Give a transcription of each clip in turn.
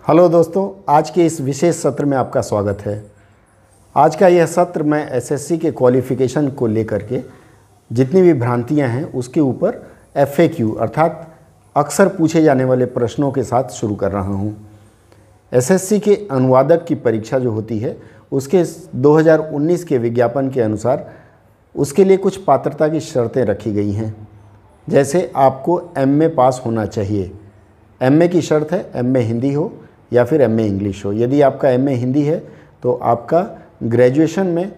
Hello दोस्तों, आज के इस विशेष सत्र में आपका स्वागत है। आज का यह सत्र मैं एसएससी के क्वालिफ़िकेशन को लेकर के जितनी भी भ्रांतियां हैं उसके ऊपर FAQ अर्थात अक्सर पूछे जाने वाले प्रश्नों के साथ शुरू कर रहा हूं। एसएससी के अनुवादक की परीक्षा जो होती है उसके 2019 के विज्ञापन के अनुसार उसके लिए कुछ पात्रता की शर्तें रखी गई हैं। जैसे आपको MA पास होना चाहिए। MA की शर्त है MA हिंदी हो या फिर MA इंग्लिश हो। यदि आपका MA हिंदी है तो आपका ग्रेजुएशन में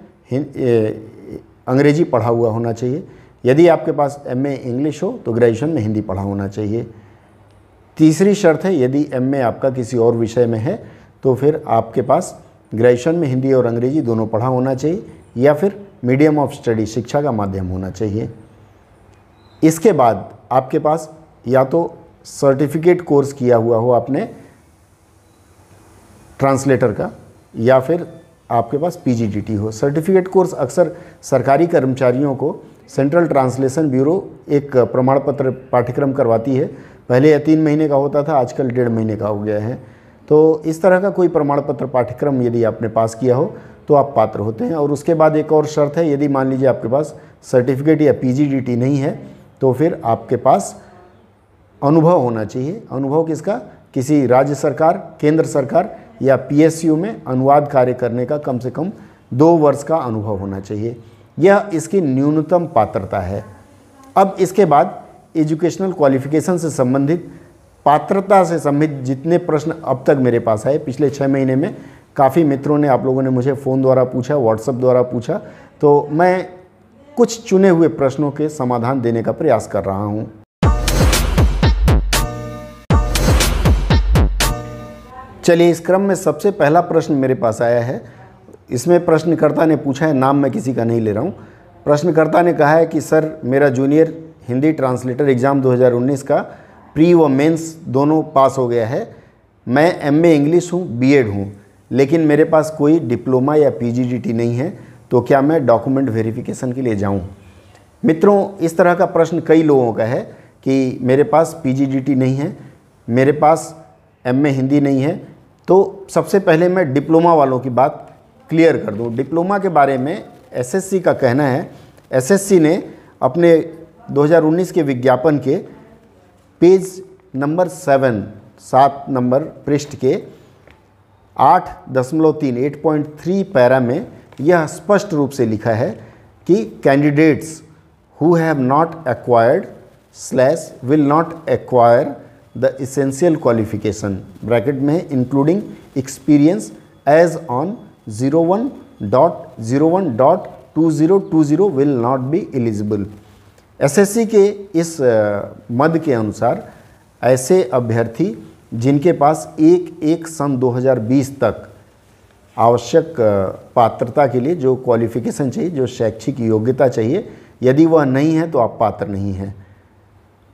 अंग्रेजी पढ़ा हुआ होना चाहिए। यदि आपके पास MA इंग्लिश हो तो ग्रेजुएशन में हिंदी पढ़ा होना चाहिए। तीसरी शर्त है यदि MA आपका किसी और विषय में है तो फिर आपके पास ग्रेजुएशन में हिंदी और अंग्रेजी दोनों पढ़ा होना चाहिए या फिर मीडियम ऑफ स्टडी शिक्षा का माध्यम होना चाहिए। इसके बाद आपके पास या तो सर्टिफिकेट कोर्स किया हुआ हो आपने ट्रांसलेटर का या फिर आपके पास PGDT हो। सर्टिफिकेट कोर्स अक्सर सरकारी कर्मचारियों को सेंट्रल ट्रांसलेशन ब्यूरो एक प्रमाण पत्र पाठ्यक्रम करवाती है। पहले यह 3 महीने का होता था, आजकल 1.5 महीने का हो गया है। तो इस तरह का कोई प्रमाण पत्र पाठ्यक्रम यदि आपने पास किया हो तो आप पात्र होते हैं। और उसके बाद एक और शर्त है, यदि मान लीजिए आपके पास सर्टिफिकेट या PGDT नहीं है तो फिर आपके पास अनुभव होना चाहिए। अनुभव किसका? किसी राज्य सरकार, केंद्र सरकार या PSU में अनुवाद कार्य करने का कम से कम 2 वर्ष का अनुभव होना चाहिए। यह इसकी न्यूनतम पात्रता है। अब इसके बाद एजुकेशनल क्वालिफिकेशन से संबंधित पात्रता से संबंधित जितने प्रश्न अब तक मेरे पास आए, पिछले 6 महीने में काफ़ी मित्रों ने, आप लोगों ने मुझे फ़ोन द्वारा पूछा, व्हाट्सएप द्वारा पूछा, तो मैं कुछ चुने हुए प्रश्नों के समाधान देने का प्रयास कर रहा हूँ। चलिए, इस क्रम में सबसे पहला प्रश्न मेरे पास आया है। इसमें प्रश्नकर्ता ने पूछा है, नाम मैं किसी का नहीं ले रहा हूँ। प्रश्नकर्ता ने कहा है कि सर, मेरा जूनियर हिंदी ट्रांसलेटर एग्ज़ाम 2019 का प्री व मेंस दोनों पास हो गया है। मैं MA इंग्लिश हूँ, B.Ed हूँ, लेकिन मेरे पास कोई डिप्लोमा या PGDT नहीं है, तो क्या मैं डॉक्यूमेंट वेरिफिकेशन के लिए जाऊँ? मित्रों, इस तरह का प्रश्न कई लोगों का है कि मेरे पास PGDT नहीं है, मेरे पास MA हिंदी नहीं है। तो सबसे पहले मैं डिप्लोमा वालों की बात क्लियर कर दूं। डिप्लोमा के बारे में SSC का कहना है, SSC ने अपने 2019 के विज्ञापन के पेज नंबर 7 नंबर पृष्ठ के 8.3 पैरा में यह स्पष्ट रूप से लिखा है कि candidates who have not acquired / will not acquire the essential qualification bracket में including experience as on 01.01.2020 will not be eligible. SSC के इस मद के अनुसार ऐसे अभ्यर्थी जिनके पास 1 सन 2020 तक आवश्यक पात्रता के लिए जो क्वालिफिकेशन चाहिए, जो शैक्षिक योग्यता चाहिए, यदि वह नहीं है तो आप पात्र नहीं हैं।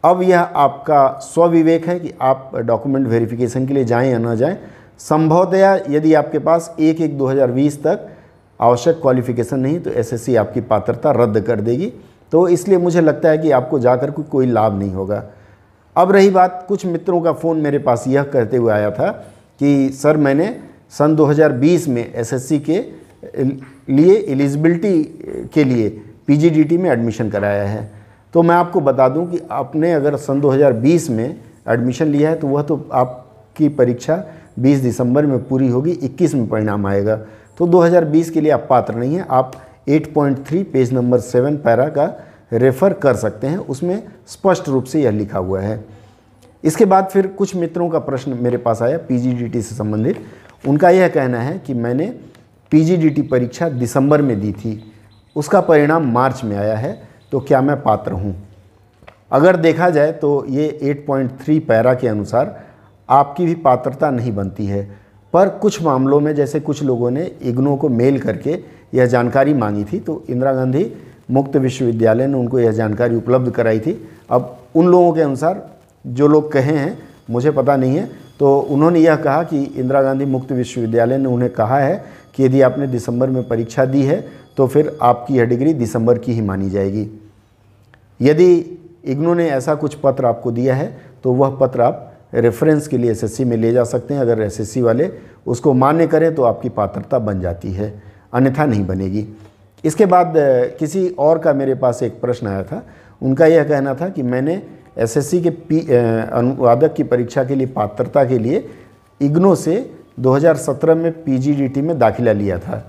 अब यह आपका स्वविवेक है कि आप डॉक्यूमेंट वेरिफिकेशन के लिए जाएं या ना जाएं। संभवतया यदि आपके पास 1/1/2020 तक आवश्यक क्वालिफिकेशन नहीं तो SSC आपकी पात्रता रद्द कर देगी। तो इसलिए मुझे लगता है कि आपको जाकर कोई लाभ नहीं होगा। अब रही बात, कुछ मित्रों का फ़ोन मेरे पास यह कहते हुए आया था कि सर, मैंने सन 2020 में SSC के लिए एलिजिबिलिटी के लिए PGDT में एडमिशन कराया है। तो मैं आपको बता दूं कि आपने अगर सन 2020 में एडमिशन लिया है तो वह तो आपकी परीक्षा 20 दिसंबर में पूरी होगी, 21 में परिणाम आएगा। तो 2020 के लिए आप पात्र नहीं हैं। आप 8.3 पेज नंबर 7 पैरा का रेफ़र कर सकते हैं, उसमें स्पष्ट रूप से यह लिखा हुआ है। इसके बाद फिर कुछ मित्रों का प्रश्न मेरे पास आया PGDT से संबंधित। उनका यह कहना है कि मैंने PGDT परीक्षा दिसंबर में दी थी, उसका परिणाम मार्च में आया है, तो क्या मैं पात्र हूँ? अगर देखा जाए तो ये 8.3 पैरा के अनुसार आपकी भी पात्रता नहीं बनती है। पर कुछ मामलों में, जैसे कुछ लोगों ने IGNOU को मेल करके यह जानकारी मांगी थी, तो इंदिरा गांधी मुक्त विश्वविद्यालय ने उनको यह जानकारी उपलब्ध कराई थी। अब उन लोगों के अनुसार, जो लोग कहे हैं, मुझे पता नहीं है, तो उन्होंने यह कहा कि इंदिरा गांधी मुक्त विश्वविद्यालय ने उन्हें कहा है कि यदि आपने दिसंबर में परीक्षा दी है तो फिर आपकी यह डिग्री दिसंबर की ही मानी जाएगी। यदि IGNOU ने ऐसा कुछ पत्र आपको दिया है तो वह पत्र आप रेफरेंस के लिए एसएससी में ले जा सकते हैं। अगर एसएससी वाले उसको मान्य करें तो आपकी पात्रता बन जाती है, अन्यथा नहीं बनेगी। इसके बाद किसी और का मेरे पास एक प्रश्न आया था। उनका यह कहना था कि मैंने एसएससी के अनुवादक की परीक्षा के लिए पात्रता के लिए इग्नो से 2017 में पीजीडीटी में दाखिला लिया था,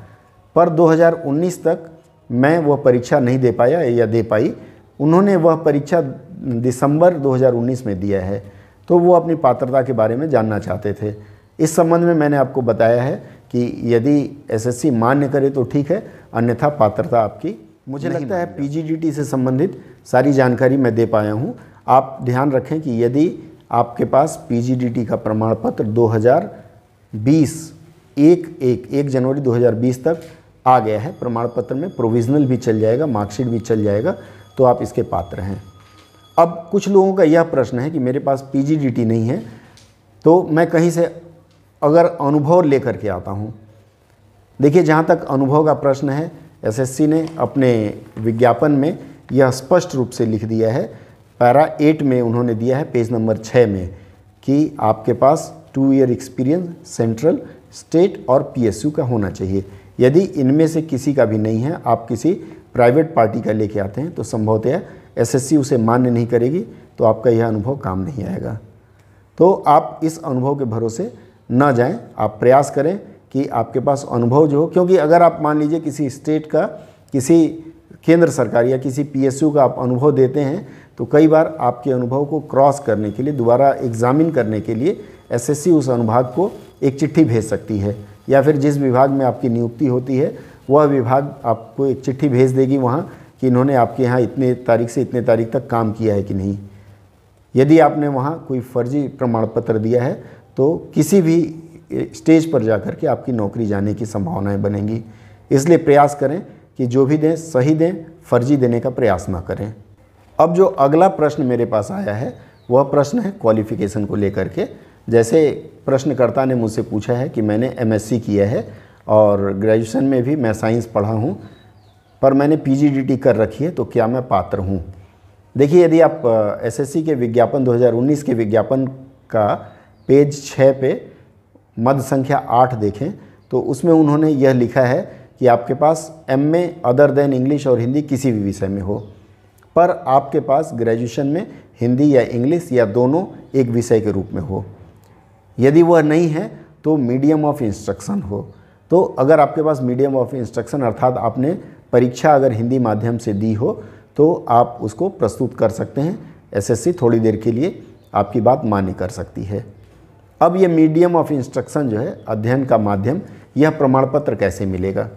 पर 2019 तक मैं वह परीक्षा नहीं दे पाया या दे पाई। उन्होंने वह परीक्षा दिसंबर 2019 में दिया है, तो वो अपनी पात्रता के बारे में जानना चाहते थे। इस संबंध में मैंने आपको बताया है कि यदि एसएससी मान्य करे तो ठीक है, अन्यथा पात्रता आपकी मुझे लगता है पीजीडीटी से संबंधित सारी जानकारी मैं दे पाया हूँ। आप ध्यान रखें कि यदि आपके पास पीजीडीटी का प्रमाण पत्र 2020 1 जनवरी 2020 तक आ गया है, प्रमाण पत्र में प्रोविज़नल भी चल जाएगा, मार्कशीट भी चल जाएगा, तो आप इसके पात्र हैं। अब कुछ लोगों का यह प्रश्न है कि मेरे पास पीजीडीटी नहीं है, तो मैं कहीं से अगर अनुभव लेकर के आता हूँ। देखिए, जहाँ तक अनुभव का प्रश्न है, एसएससी ने अपने विज्ञापन में यह स्पष्ट रूप से लिख दिया है, पैरा 8 में उन्होंने दिया है, पेज नंबर 6 में, कि आपके पास 2 ईयर एक्सपीरियंस सेंट्रल, स्टेट और पीएसयू का होना चाहिए। यदि इनमें से किसी का भी नहीं है, आप किसी प्राइवेट पार्टी का लेके आते हैं, तो संभवतः एसएससी उसे मान्य नहीं करेगी, तो आपका यह अनुभव काम नहीं आएगा। तो आप इस अनुभव के भरोसे न जाएं, आप प्रयास करें कि आपके पास अनुभव जो हो, क्योंकि अगर आप मान लीजिए किसी स्टेट का, किसी केंद्र सरकार या किसी पीएसयू का आप अनुभव देते हैं, तो कई बार आपके अनुभव को क्रॉस करने के लिए, दोबारा एग्जामिन करने के लिए एसएससी उस अनुभाग को एक चिट्ठी भेज सकती है, या फिर जिस विभाग में आपकी नियुक्ति होती है वह विभाग आपको एक चिट्ठी भेज देगी वहाँ कि इन्होंने आपके यहाँ इतने तारीख से इतने तारीख तक काम किया है कि नहीं। यदि आपने वहाँ कोई फर्जी प्रमाण पत्र दिया है तो किसी भी स्टेज पर जाकर के आपकी नौकरी जाने की संभावनाएं बनेंगी। इसलिए प्रयास करें कि जो भी दें सही दें, फर्जी देने का प्रयास ना करें। अब जो अगला प्रश्न मेरे पास आया है वह प्रश्न है क्वालिफ़िकेशन को लेकर के। जैसे प्रश्नकर्ता ने मुझसे पूछा है कि मैंने एमएससी किया है और ग्रेजुएशन में भी मैं साइंस पढ़ा हूँ, पर मैंने पीजीडीटी कर रखी है, तो क्या मैं पात्र हूँ। देखिए, यदि आप एसएससी के विज्ञापन 2019 के विज्ञापन का पेज 6 पे मद संख्या 8 देखें, तो उसमें उन्होंने यह लिखा है कि आपके पास एमए अदर देन इंग्लिश और हिंदी किसी भी विषय में हो, पर आपके पास ग्रेजुएशन में हिंदी या इंग्लिश या दोनों एक विषय के रूप में हो। यदि वह नहीं है तो मीडियम ऑफ इंस्ट्रक्शन हो। तो अगर आपके पास मीडियम ऑफ इंस्ट्रक्शन अर्थात आपने परीक्षा अगर हिंदी माध्यम से दी हो तो आप उसको प्रस्तुत कर सकते हैं। एसएससी थोड़ी देर के लिए आपकी बात मान्य कर सकती है। अब ये मीडियम ऑफ इंस्ट्रक्शन जो है, अध्ययन का माध्यम, यह प्रमाण पत्र कैसे मिलेगा।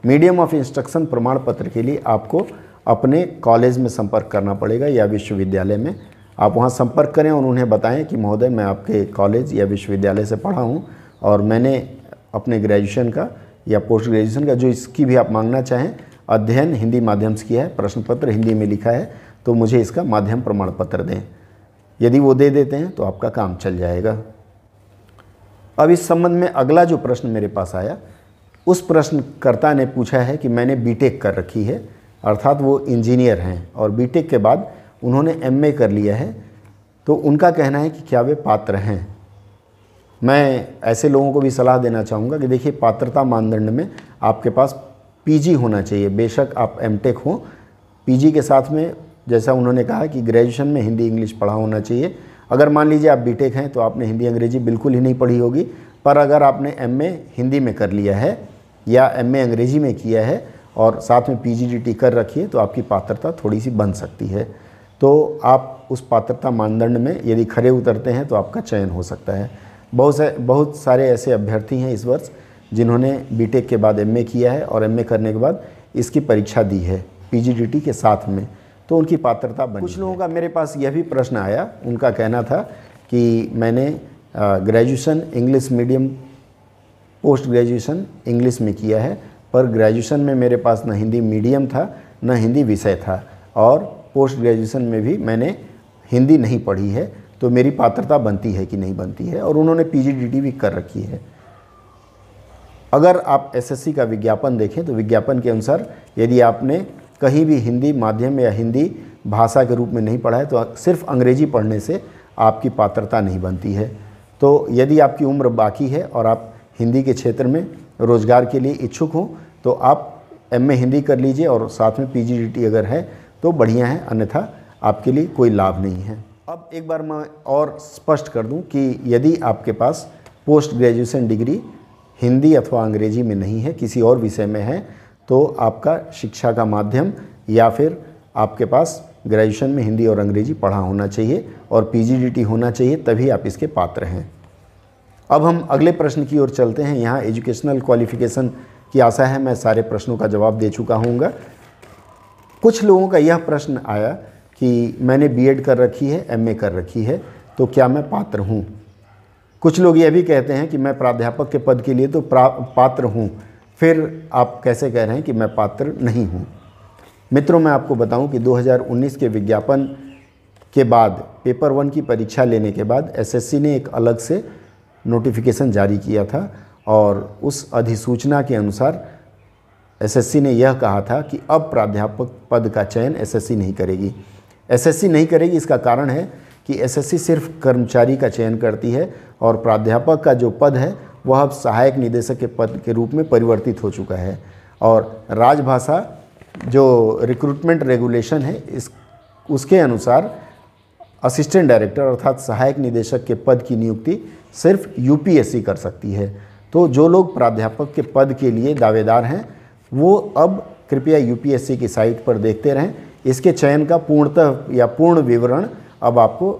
मीडियम ऑफ इंस्ट्रक्शन प्रमाण पत्र के लिए आपको अपने कॉलेज में संपर्क करना पड़ेगा या विश्वविद्यालय में। आप वहाँ संपर्क करें और उन्हें बताएं कि महोदय मैं आपके कॉलेज या विश्वविद्यालय से पढ़ा हूँ और मैंने अपने ग्रेजुएशन का या पोस्ट ग्रेजुएशन का, जो इसकी भी आप मांगना चाहें, अध्ययन हिंदी माध्यम से किया है, प्रश्न पत्र हिंदी में लिखा है, तो मुझे इसका माध्यम प्रमाण पत्र दें। यदि वो दे देते हैं तो आपका काम चल जाएगा। अब इस संबंध में अगला जो प्रश्न मेरे पास आया, उस प्रश्नकर्ता ने पूछा है कि मैंने बीटेक कर रखी है, अर्थात वो इंजीनियर हैं और बीटेक के बाद उन्होंने एमए कर लिया है, तो उनका कहना है कि क्या वे पात्र हैं। मैं ऐसे लोगों को भी सलाह देना चाहूँगा कि देखिए, पात्रता मानदंड में आपके पास पीजी होना चाहिए। बेशक आप एमटेक हों, पीजी के साथ में जैसा उन्होंने कहा कि ग्रेजुएशन में हिंदी इंग्लिश पढ़ा होना चाहिए। अगर मान लीजिए आप बीटेक हैं तो आपने हिंदी अंग्रेजी बिल्कुल ही नहीं पढ़ी होगी, पर अगर आपने एमए हिंदी में कर लिया है या एमए अंग्रेजी में किया है और साथ में पीजीडीटी कर रखी है, तो आपकी पात्रता थोड़ी सी बन सकती है। तो आप उस पात्रता मानदंड में यदि खरे उतरते हैं तो आपका चयन हो सकता है। बहुत सारे ऐसे अभ्यर्थी हैं इस वर्ष जिन्होंने बीटेक के बाद एमए किया है और एमए करने के बाद इसकी परीक्षा दी है पीजीडीटी के साथ में, तो उनकी पात्रता बनी। कुछ लोगों का मेरे पास यह भी प्रश्न आया, उनका कहना था कि मैंने graduation English medium, post graduation English में किया है, पर ग्रेजुएशन में मेरे पास न हिंदी मीडियम था न हिंदी विषय था और पोस्ट ग्रेजुएशन में भी मैंने हिंदी नहीं पढ़ी है, तो मेरी पात्रता बनती है कि नहीं बनती है। और उन्होंने पीजीडीटी भी कर रखी है। अगर आप एसएससी का विज्ञापन देखें तो विज्ञापन के अनुसार यदि आपने कहीं भी हिंदी माध्यम या हिंदी भाषा के रूप में नहीं पढ़ा है तो सिर्फ अंग्रेजी पढ़ने से आपकी पात्रता नहीं बनती है। तो यदि आपकी उम्र बाकी है और आप हिंदी के क्षेत्र में रोज़गार के लिए इच्छुक हों तो आप एमए हिंदी कर लीजिए और साथ में पीजीडीटी अगर है तो बढ़िया है, अन्यथा आपके लिए कोई लाभ नहीं है। अब एक बार मैं और स्पष्ट कर दूं कि यदि आपके पास पोस्ट ग्रेजुएशन डिग्री हिंदी अथवा अंग्रेजी में नहीं है, किसी और विषय में है, तो आपका शिक्षा का माध्यम या फिर आपके पास ग्रेजुएशन में हिंदी और अंग्रेजी पढ़ा होना चाहिए और पीजीडीटी होना चाहिए, तभी आप इसके पात्र हैं। अब हम अगले प्रश्न की ओर चलते हैं। यहाँ एजुकेशनल क्वालिफ़िकेशन की आशा है मैं सारे प्रश्नों का जवाब दे चुका हूँगा। कुछ लोगों का यह प्रश्न आया कि मैंने बीएड कर रखी है, एमए कर रखी है, तो क्या मैं पात्र हूँ। कुछ लोग यह भी कहते हैं कि मैं प्राध्यापक के पद के लिए तो पात्र हूँ, फिर आप कैसे कह रहे हैं कि मैं पात्र नहीं हूँ। मित्रों, मैं आपको बताऊं कि 2019 के विज्ञापन के बाद पेपर 1 की परीक्षा लेने के बाद एसएससी ने एक अलग से नोटिफिकेशन जारी किया था और उस अधिसूचना के अनुसार एसएससी ने यह कहा था कि अब प्राध्यापक पद का चयन एसएससी नहीं करेगी। एसएससी नहीं करेगी, इसका कारण है कि एसएससी सिर्फ कर्मचारी का चयन करती है और प्राध्यापक का जो पद है वह अब सहायक निदेशक के पद के रूप में परिवर्तित हो चुका है। और राजभाषा जो रिक्रूटमेंट रेगुलेशन है उसके अनुसार असिस्टेंट डायरेक्टर अर्थात सहायक निदेशक के पद की नियुक्ति सिर्फ यूपीएससी कर सकती है। तो जो लोग प्राध्यापक के पद के लिए दावेदार हैं वो अब कृपया यूपीएससी की साइट पर देखते रहें। इसके चयन का पूर्णतः या पूर्ण विवरण अब आपको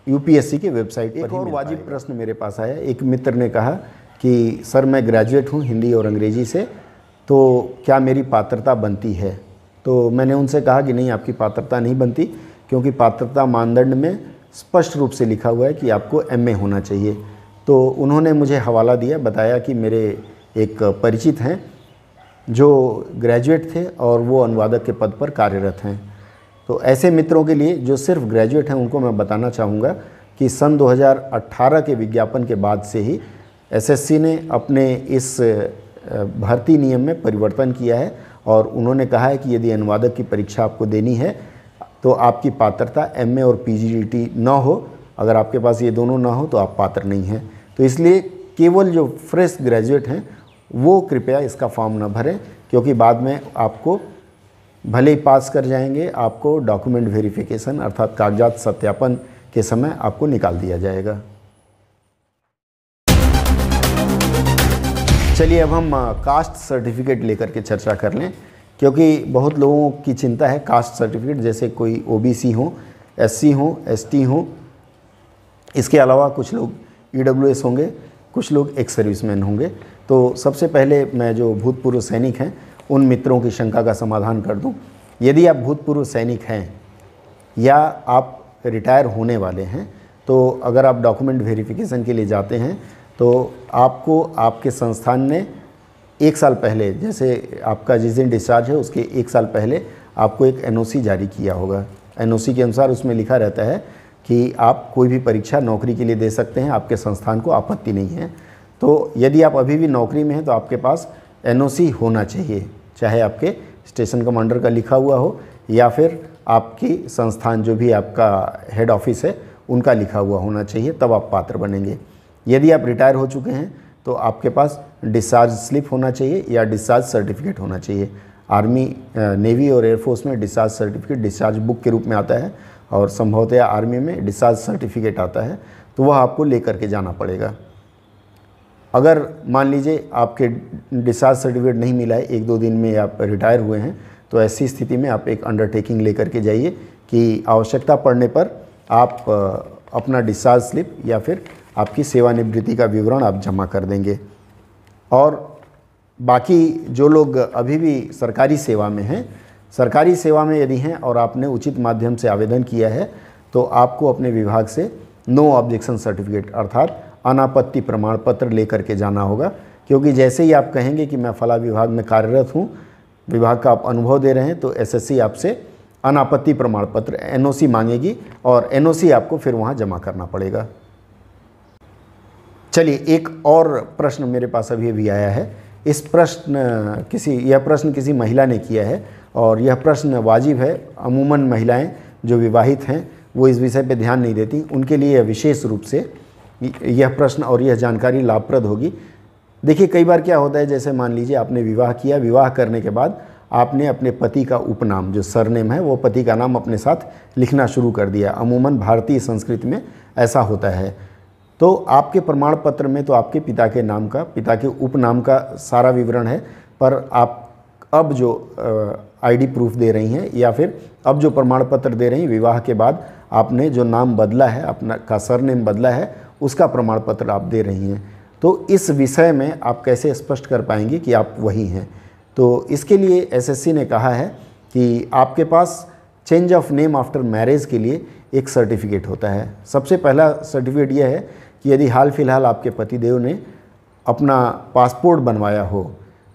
यूपीएससी के वेबसाइट पर। एक और वाजिब प्रश्न मेरे पास आया। एक मित्र ने कहा कि सर मैं ग्रेजुएट हूँ हिंदी और अंग्रेजी से, तो क्या मेरी पात्रता बनती है। तो मैंने उनसे कहा कि नहीं, आपकी पात्रता नहीं बनती, क्योंकि पात्रता मानदंड में स्पष्ट रूप से लिखा हुआ है कि आपको एमए होना चाहिए। तो उन्होंने मुझे हवाला दिया, बताया कि मेरे एक परिचित हैं जो ग्रेजुएट थे और वो अनुवादक के पद पर कार्यरत हैं। तो ऐसे मित्रों के लिए जो सिर्फ ग्रेजुएट हैं उनको मैं बताना चाहूँगा कि सन 2018 के विज्ञापन के बाद से ही एसएससी ने अपने इस भर्ती नियम में परिवर्तन किया है और उन्होंने कहा है कि यदि अनुवादक की परीक्षा आपको देनी है तो आपकी पात्रता एमए और पीजीडीटी न हो। अगर आपके पास ये दोनों ना हो तो आप पात्र नहीं हैं। तो इसलिए केवल जो फ्रेश ग्रेजुएट हैं वो कृपया इसका फॉर्म न भरें, क्योंकि बाद में आपको भले ही पास कर जाएंगे, आपको डॉक्यूमेंट वेरिफिकेशन अर्थात कागजात सत्यापन के समय आपको निकाल दिया जाएगा। चलिए अब हम कास्ट सर्टिफिकेट लेकर के चर्चा कर लें, क्योंकि बहुत लोगों की चिंता है कास्ट सर्टिफिकेट, जैसे कोई ओबीसी हो, एससी हो, एसटी हो, इसके अलावा कुछ लोग ईडब्ल्यूएस होंगे, कुछ लोग एक्स सर्विसमैन होंगे। तो सबसे पहले मैं जो भूतपूर्व सैनिक हैं उन मित्रों की शंका का समाधान कर दूं। यदि आप भूतपूर्व सैनिक हैं या आप रिटायर होने वाले हैं तो अगर आप डॉक्यूमेंट वेरिफिकेशन के लिए जाते हैं तो आपको आपके संस्थान ने 1 साल पहले, जैसे आपका जिस दिन डिस्चार्ज है उसके 1 साल पहले आपको एक एनओसी जारी किया होगा। एनओसी के अनुसार उसमें लिखा रहता है कि आप कोई भी परीक्षा नौकरी के लिए दे सकते हैं, आपके संस्थान को आपत्ति नहीं है। तो यदि आप अभी भी नौकरी में हैं तो आपके पास एनओसी होना चाहिए, चाहे आपके स्टेशन कमांडर का लिखा हुआ हो या फिर आपकी संस्थान जो भी आपका हेड ऑफिस है उनका लिखा हुआ होना चाहिए, तब आप पात्र बनेंगे। यदि आप रिटायर हो चुके हैं तो आपके पास डिस्चार्ज स्लिप होना चाहिए या डिस्चार्ज सर्टिफिकेट होना चाहिए। आर्मी, नेवी और एयरफोर्स में डिस्चार्ज सर्टिफिकेट डिस्चार्ज बुक के रूप में आता है और संभवतः आर्मी में डिस्चार्ज सर्टिफिकेट आता है, तो वह आपको लेकर के जाना पड़ेगा। अगर मान लीजिए आपके डिस्चार्ज सर्टिफिकेट नहीं मिला है, 1-2 दिन में आप रिटायर हुए हैं, तो ऐसी स्थिति में आप एक अंडरटेकिंग लेकर के जाइए कि आवश्यकता पड़ने पर आप अपना डिस्चार्ज स्लिप या फिर आपकी सेवानिवृत्ति का विवरण आप जमा कर देंगे। और बाकी जो लोग अभी भी सरकारी सेवा में हैं, सरकारी सेवा में यदि हैं और आपने उचित माध्यम से आवेदन किया है तो आपको अपने विभाग से नो ऑब्जेक्शन सर्टिफिकेट अर्थात अनापत्ति प्रमाण पत्र लेकर के जाना होगा, क्योंकि जैसे ही आप कहेंगे कि मैं फला विभाग में कार्यरत हूँ, विभाग का आप अनुभव दे रहे हैं, तो एसएससी आपसे अनापत्ति प्रमाण पत्र एनओसी मांगेगी और एनओसी आपको फिर वहाँ जमा करना पड़ेगा। चलिए एक और प्रश्न मेरे पास अभी आया है। यह प्रश्न किसी महिला ने किया है और यह प्रश्न वाजिब है। अमूमन महिलाएं जो विवाहित हैं वो इस विषय पे ध्यान नहीं देती, उनके लिए यह विशेष रूप से यह प्रश्न और यह जानकारी लाभप्रद होगी। देखिए कई बार क्या होता है, जैसे मान लीजिए आपने विवाह किया, विवाह करने के बाद आपने अपने पति का उपनाम जो सरनेम है वो पति का नाम अपने साथ लिखना शुरू कर दिया। अमूमन भारतीय संस्कृति में ऐसा होता है। तो आपके प्रमाण पत्र में तो आपके पिता के नाम का, पिता के उपनाम का सारा विवरण है, पर आप अब जो आईडी प्रूफ दे रही हैं या फिर अब जो प्रमाण पत्र दे रही हैं, विवाह के बाद आपने जो नाम बदला है, अपना का सरनेम बदला है, उसका प्रमाण पत्र आप दे रही हैं। तो इस विषय में आप कैसे स्पष्ट कर पाएंगे कि आप वही हैं? तो इसके लिए एसएससी ने कहा है कि आपके पास change of name after marriage के लिए एक सर्टिफिकेट होता है। सबसे पहला सर्टिफिकेट यह है कि यदि हाल फिलहाल आपके पतिदेव ने अपना पासपोर्ट बनवाया हो,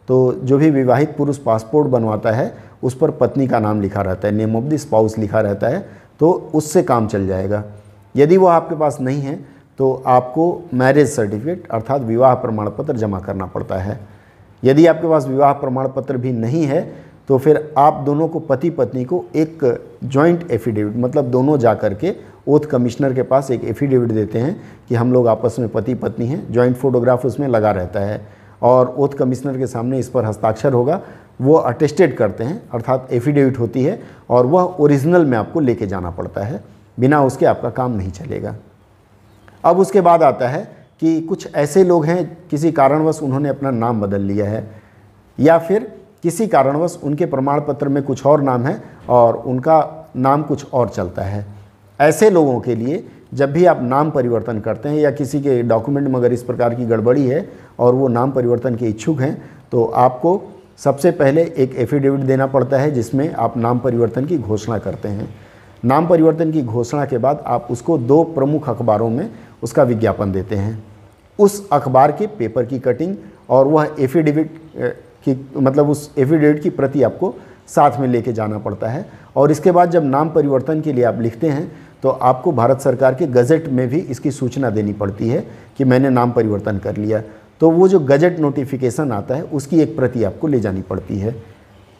तो जो भी विवाहित पुरुष पासपोर्ट बनवाता है उस पर पत्नी का नाम लिखा रहता है, नेम ऑफ द स्पाउस लिखा रहता है, तो उससे काम चल जाएगा। यदि वो आपके पास नहीं है तो आपको मैरिज सर्टिफिकेट अर्थात विवाह प्रमाण पत्र जमा करना पड़ता है। यदि आपके पास विवाह प्रमाण पत्र भी नहीं है तो फिर आप दोनों को, पति पत्नी को, एक जॉइंट एफिडेविट, मतलब दोनों जा कर के ओथ कमिश्नर के पास एक एफिडेविट देते हैं कि हम लोग आपस में पति पत्नी हैं। जॉइंट फोटोग्राफ उसमें लगा रहता है और ओथ कमिश्नर के सामने इस पर हस्ताक्षर होगा। वो अटेस्टेड करते हैं अर्थात एफिडेविट होती है और वह ओरिजिनल में आपको लेके जाना पड़ता है, बिना उसके आपका काम नहीं चलेगा। अब उसके बाद आता है कि कुछ ऐसे लोग हैं, किसी कारणवश उन्होंने अपना नाम बदल लिया है या फिर किसी कारणवश उनके प्रमाण पत्र में कुछ और नाम है और उनका नाम कुछ और चलता है। ऐसे लोगों के लिए जब भी आप नाम परिवर्तन करते हैं या किसी के डॉक्यूमेंट में अगर इस प्रकार की गड़बड़ी है और वो नाम परिवर्तन के इच्छुक हैं, तो आपको सबसे पहले एक एफिडेविट देना पड़ता है जिसमें आप नाम परिवर्तन की घोषणा करते हैं। नाम परिवर्तन की घोषणा के बाद आप उसको 2 प्रमुख अखबारों में उसका विज्ञापन देते हैं। उस अखबार के पेपर की कटिंग और वह एफिडेविट की, मतलब उस एफिडेविट की प्रति आपको साथ में लेके जाना पड़ता है। और इसके बाद जब नाम परिवर्तन के लिए आप लिखते हैं तो आपको भारत सरकार के गज़ट में भी इसकी सूचना देनी पड़ती है कि मैंने नाम परिवर्तन कर लिया। तो वो जो गज़ट नोटिफिकेशन आता है उसकी एक प्रति आपको ले जानी पड़ती है।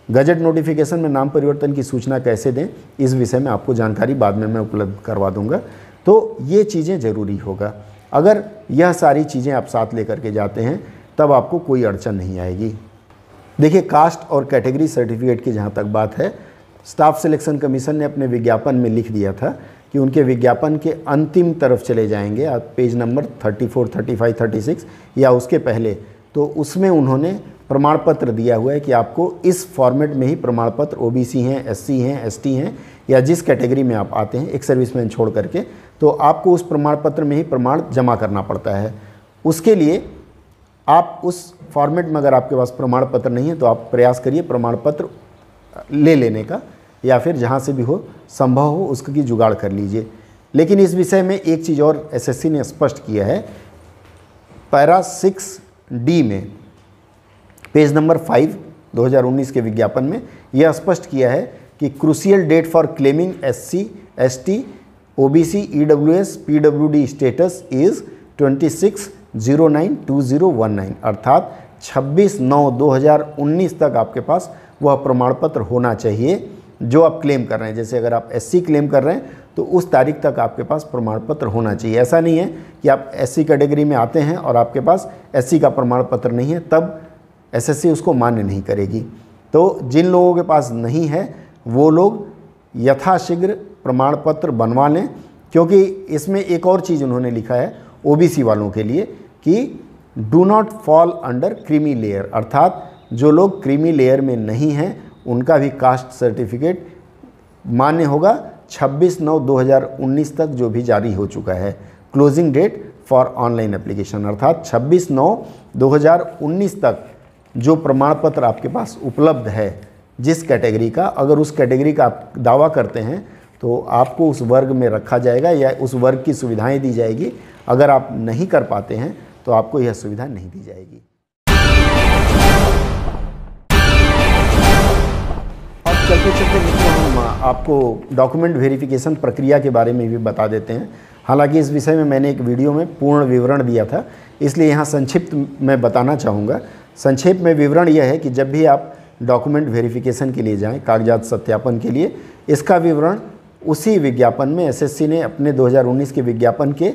गज़ट नोटिफिकेशन में नाम परिवर्तन की सूचना कैसे दें, इस विषय में आपको जानकारी बाद में मैं उपलब्ध करवा दूंगा। तो ये चीज़ें ज़रूरी होगा। अगर यह सारी चीज़ें आप साथ लेकर के जाते हैं तब आपको कोई अड़चन नहीं आएगी। देखिए, कास्ट और कैटेगरी सर्टिफिकेट की जहाँ तक बात है, स्टाफ सिलेक्शन कमीशन ने अपने विज्ञापन में लिख दिया था कि उनके विज्ञापन के अंतिम तरफ चले जाएंगे, आप पेज नंबर 34, 35, 36 या उसके पहले, तो उसमें उन्होंने प्रमाण पत्र दिया हुआ है कि आपको इस फॉर्मेट में ही प्रमाण पत्र, ओबीसी हैं, एससी हैं, एसटी हैं या जिस कैटेगरी में आप आते हैं, एक सर्विसमैन छोड़ करके, तो आपको उस प्रमाण पत्र में ही प्रमाण जमा करना पड़ता है। उसके लिए आप उस फॉर्मेट में अगर आपके पास प्रमाण पत्र नहीं है तो आप प्रयास करिए प्रमाण पत्र ले लेने का, या फिर जहाँ से भी हो संभव हो उसकी जुगाड़ कर लीजिए। लेकिन इस विषय में एक चीज़ और एसएससी ने स्पष्ट किया है, पैरा 6D में पेज नंबर 5 2019 के विज्ञापन में यह स्पष्ट किया है कि crucial date for claiming SC, ST, OBC, EWS, PWD status is 26/09/2019 अर्थात 26/9/2019 तक आपके पास वह प्रमाण पत्र होना चाहिए जो आप क्लेम कर रहे हैं। जैसे अगर आप एससी क्लेम कर रहे हैं तो उस तारीख तक आपके पास प्रमाण पत्र होना चाहिए। ऐसा नहीं है कि आप एससी कैटेगरी में आते हैं और आपके पास एससी का प्रमाण पत्र नहीं है, तब एसएससी उसको मान्य नहीं करेगी। तो जिन लोगों के पास नहीं है वो लोग यथाशीघ्र प्रमाण पत्र बनवा लें, क्योंकि इसमें एक और चीज़ उन्होंने लिखा है ओबीसी वालों के लिए कि do not fall under creamy layer, अर्थात जो लोग क्रीमी लेयर में नहीं हैं उनका भी कास्ट सर्टिफिकेट मान्य होगा 26/9/2019 तक, जो भी जारी हो चुका है। Closing date for online application अर्थात 26/9/2019 तक जो प्रमाण पत्र आपके पास उपलब्ध है जिस कैटेगरी का, अगर उस कैटेगरी का आप दावा करते हैं तो आपको उस वर्ग में रखा जाएगा या उस वर्ग की सुविधाएं दी जाएगी। अगर आप नहीं कर पाते हैं तो आपको यह सुविधा नहीं दी जाएगी। अब चलते चलते मित्रों हम आपको डॉक्यूमेंट वेरिफिकेशन प्रक्रिया के बारे में भी बता देते हैं। हालांकि इस विषय में मैंने एक वीडियो में पूर्ण विवरण दिया था, इसलिए यहाँ संक्षिप्त में बताना चाहूँगा। संक्षेप में विवरण यह है कि जब भी आप डॉक्यूमेंट वेरिफिकेशन के लिए जाएं, कागजात सत्यापन के लिए, इसका विवरण उसी विज्ञापन में एसएससी ने अपने 2019 के विज्ञापन के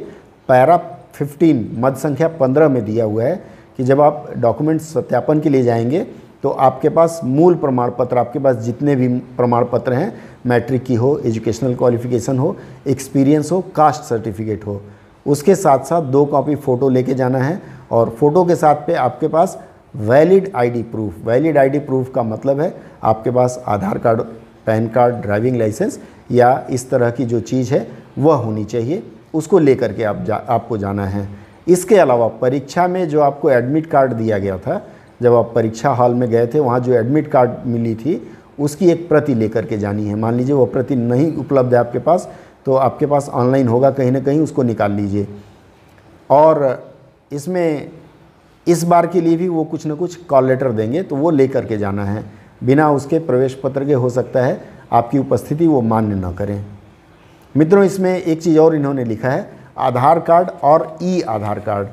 पैरा 15 मद संख्या 15 में दिया हुआ है कि जब आप डॉक्यूमेंट सत्यापन के लिए जाएंगे तो आपके पास मूल प्रमाण पत्र, आपके पास जितने भी प्रमाण पत्र हैं, मैट्रिक की हो, एजुकेशनल क्वालिफिकेशन हो, एक्सपीरियंस हो, कास्ट सर्टिफिकेट हो, उसके साथ साथ 2 कॉपी फ़ोटो लेके जाना है। और फ़ोटो के साथ पे आपके पास valid ID proof, valid ID proof का मतलब है आपके पास Aadhaar card, PAN card, driving licence या इस तरह की जो चीज़ है वह होनी चाहिए, उसको लेकर के आपको जाना है। इसके अलावा परीक्षा में जो आपको एडमिट कार्ड दिया गया था, जब आप परीक्षा हॉल में गए थे, वहाँ जो एडमिट कार्ड मिली थी उसकी एक प्रति लेकर के जानी है। मान लीजिए वो प्रति नहीं उपलब्ध है आपके पास, तो आपके पास ऑनलाइन होगा कहीं ना कहीं, उसको निकाल लीजिए। और इसमें इस बार के लिए भी वो कुछ ना कुछ कॉल लेटर देंगे, तो वो लेकर के जाना है। बिना उसके प्रवेश पत्र के हो सकता है आपकी उपस्थिति वो मान्य न करें। मित्रों, इसमें एक चीज़ और इन्होंने लिखा है, आधार कार्ड और ई आधार कार्ड।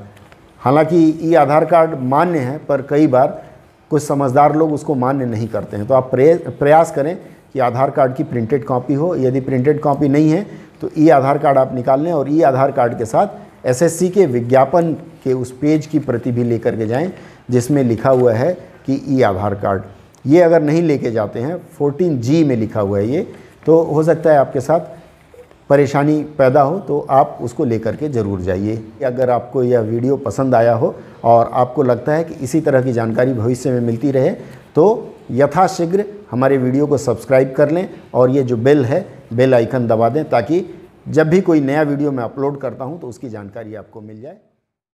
हालांकि ई आधार कार्ड मान्य है, पर कई बार कुछ समझदार लोग उसको मान्य नहीं करते हैं। तो आप प्रयास करें कि आधार कार्ड की प्रिंटेड कॉपी हो। यदि प्रिंटेड कॉपी नहीं है तो ई आधार कार्ड आप निकाल लें और ई आधार कार्ड के साथ एसएससी के विज्ञापन के उस पेज की प्रति भी लेकर के जाएं जिसमें लिखा हुआ है कि ई आधार कार्ड। ये अगर नहीं लेके जाते हैं, 14G में लिखा हुआ है ये, तो हो सकता है आपके साथ परेशानी पैदा हो, तो आप उसको लेकर के ज़रूर जाइए। अगर आपको यह वीडियो पसंद आया हो और आपको लगता है कि इसी तरह की जानकारी भविष्य में मिलती रहे, तो यथाशीघ्र हमारे वीडियो को सब्सक्राइब कर लें और ये जो बेल है, बेल आइकन दबा दें, ताकि जब भी कोई नया वीडियो मैं अपलोड करता हूँ तो उसकी जानकारी आपको मिल जाए।